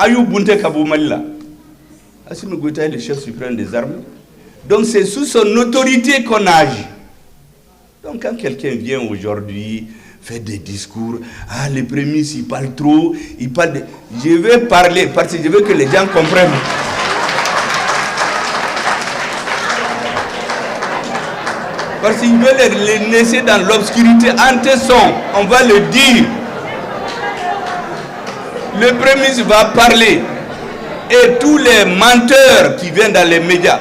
Ayou Bunte Kabou Malila. Assimi Goïta est le chef suprême des armées. Donc c'est sous son autorité qu'on agit. Donc quand quelqu'un vient aujourd'hui faire des discours, ah les prémices ils parlent trop, ils parlent de... Je vais parler parce que je veux que les gens comprennent. Parce qu'ils veulent les laisser dans l'obscurité en tesson, on va le dire. Le prémisse va parler. Et tous les menteurs qui viennent dans les médias,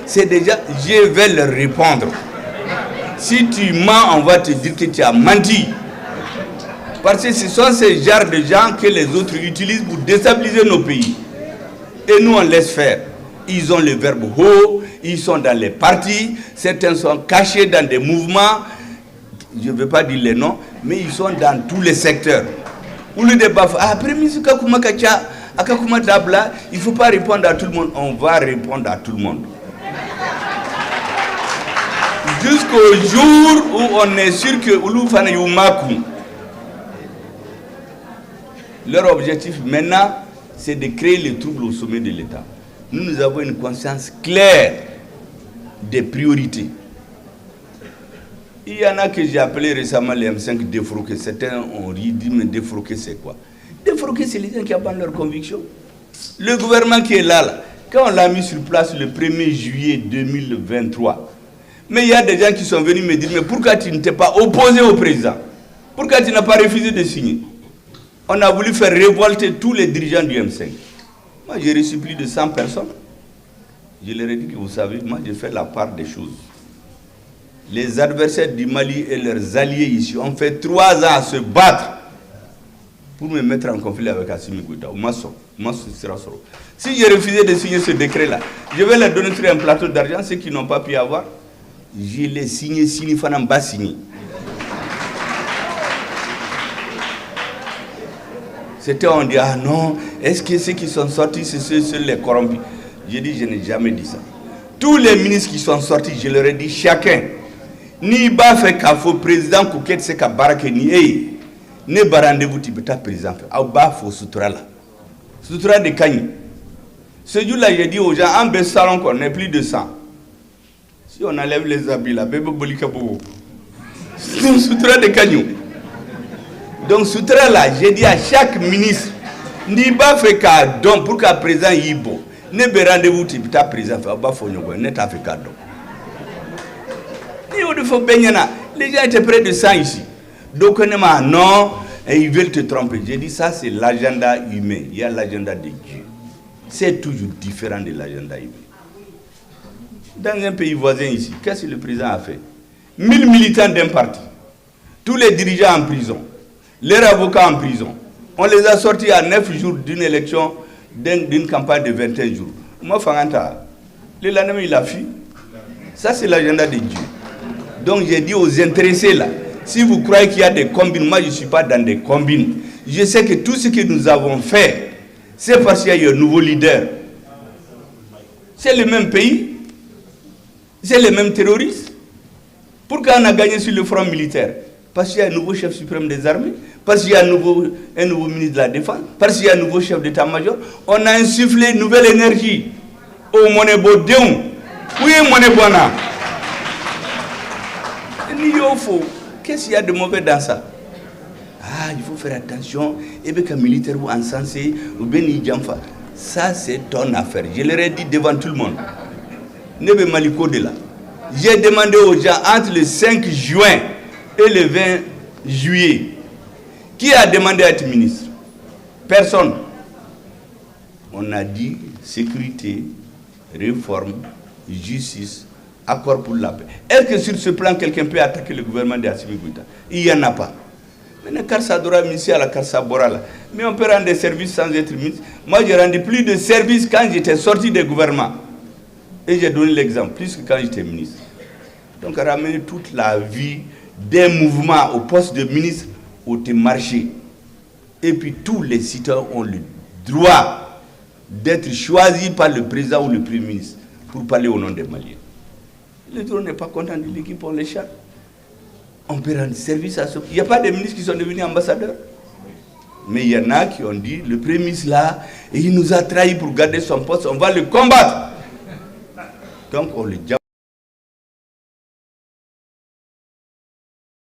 c'est déjà, je vais leur répondre. Si tu mens, on va te dire que tu as menti. Parce que ce sont ces genres de gens que les autres utilisent pour déstabiliser nos pays. Et nous, on laisse faire. Ils ont le verbe haut, ils sont dans les partis, certains sont cachés dans des mouvements, je ne veux pas dire les noms, mais ils sont dans tous les secteurs. Ou le débat, après, il ne faut pas répondre à tout le monde. On va répondre à tout le monde. Jusqu'au jour où on est sûr que leur objectif maintenant, c'est de créer les troubles au sommet de l'État. Nous avons une conscience claire des priorités. Il y en a que j'ai appelé récemment les M5 défroqués. Certains ont dit, mais défroqués c'est quoi? Défroqués, c'est les gens qui abandonnent leurs convictions. Le gouvernement qui est là, quand on l'a mis sur place le 1er juillet 2023, mais il y a des gens qui sont venus me dire, mais pourquoi tu ne t'es pas opposé au président? Pourquoi tu n'as pas refusé de signer? On a voulu faire révolter tous les dirigeants du M5. Moi, j'ai reçu plus de 100 personnes. Je leur ai dit que vous savez, moi, j'ai fait la part des choses. Les adversaires du Mali et leurs alliés ici ont fait 3 ans à se battre pour me mettre en conflit avec Assimi Goïta. Si j'ai refusé de signer ce décret-là, je vais leur donner sur un plateau d'argent, ceux qui n'ont pas pu avoir. Je l'ai signé, Fanam bas signé. C'était, on dit, ah non, est-ce que ceux qui sont sortis, c'est ceux les corrompus? J'ai dit, je n'ai jamais dit ça. Tous les ministres qui sont sortis, je leur ai dit, chacun, ni ba fait qu'à faux président Kouket c'est qu'à barake ni ne barandez-vous tibeta président fait au ba faux sutura là sutura de Kagny. Ce jour-là j'ai dit aux gens en Bessalon qu'on n'est plus de 100. Si on enlève les habits là, bébé bolika bobo. Sutura de Kagny. Donc sutura là, j'ai dit à chaque ministre ni ba fait qu'à don pour qu'à président yibo ne barandez-vous tibeta président fait au ba faux nyogo ne ta fait qu'à don. Les gens étaient près de ça ici. Donc non, et ils veulent te tromper. J'ai dit ça c'est l'agenda humain. Il y a l'agenda de Dieu. C'est toujours différent de l'agenda humain. Dans un pays voisin ici, qu'est-ce que le président a fait? 1000 militants d'un parti. Tous les dirigeants en prison. Leurs avocats en prison. On les a sortis à 9 jours d'une élection, d'une campagne de 21 jours. Moi, Fanganta, le lendemain il a fui. Ça c'est l'agenda de Dieu. Donc j'ai dit aux intéressés là, si vous croyez qu'il y a des combines, moi je ne suis pas dans des combines. Je sais que tout ce que nous avons fait, c'est parce qu'il y a un nouveau leader. C'est le même pays, c'est les mêmes terroristes. Pourquoi on a gagné sur le front militaire? Parce qu'il y a un nouveau chef suprême des armées, parce qu'il y a un nouveau ministre de la Défense, parce qu'il y a un nouveau chef d'état-major. On a insufflé une nouvelle énergie. Au Monebo Deum. Oui, Monebona. Qu'est-ce qu'il y a de mauvais dans ça? Ah, il faut faire attention. Et bien, qu'un militaire ou encensé, ou bien Nidjamfa. Ça, c'est ton affaire. Je leur ai dit devant tout le monde. Nebe Maliko de là. J'ai demandé aux gens entre le 5 juin et le 20 juillet. Qui a demandé à être ministre? Personne. On a dit sécurité, réforme, justice, accord pour la paix. Est-ce que sur ce plan, quelqu'un peut attaquer le gouvernement d'Assimi Goïta? Il n'y en a pas. Maintenant, Karsa Dora Missi à la Karsa Bora. Mais on peut rendre des services sans être ministre. Moi, j'ai rendu plus de services quand j'étais sorti des gouvernements. Et j'ai donné l'exemple, plus que quand j'étais ministre. Donc, ramener toute la vie des mouvements au poste de ministre au marché. Et puis, tous les citoyens ont le droit d'être choisis par le président ou le premier ministre pour parler au nom des Maliens. Le drone n'est pas content de l'équipe, on les chatte. On peut rendre service à ce... Il n'y a pas de ministres qui sont devenus ambassadeurs. Mais il y en a qui ont dit, le Premier ministre là, et il nous a trahis pour garder son poste, on va le combattre. Donc on le